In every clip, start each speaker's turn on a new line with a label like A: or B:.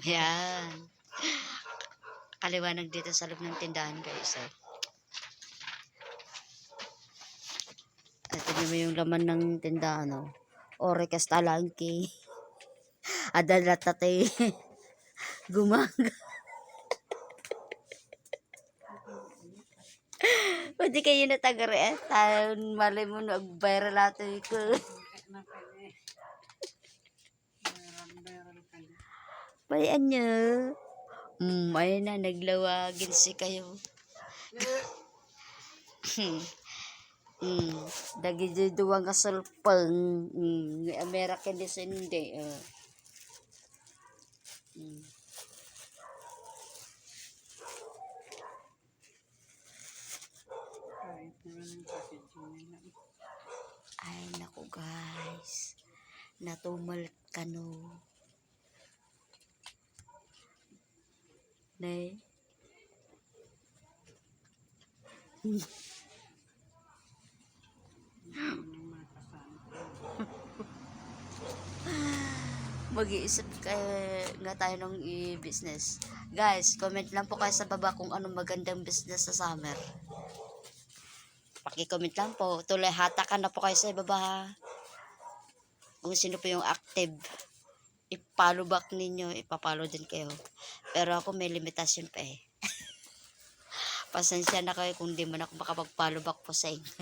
A: Yan. Kaliwanag dito sa loob ng tindahan, guys. Tignan mo yung laman ng tindahan, oh. Orekas talangki. Adalatate. Gumaga. Pwede kayo na tagare. Tayo malay mo nag-viral ato ko. Bayan nyo. Ayun na, naglawagin si kayo. Dagi duwang kasulpang. American descendant. Ay, naku guys. Natumal ka no. Nay. Mag-iisip nga tayo ng i-business. Guys, comment lang po kayo sa baba kung anong magandang business sa summer. Paki-comment lang po. Tuloy hatakan na po kayo sa baba. Kung sino po yung active. I-follow back ninyo. Ipapollow din kayo. Pero ako may limitasyon pa eh. Pasensya na kayo kung di man ako makapag-follow back po sa inyo.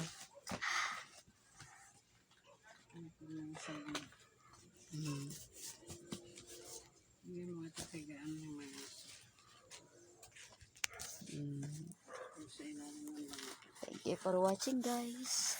A: Thank you for watching, guys.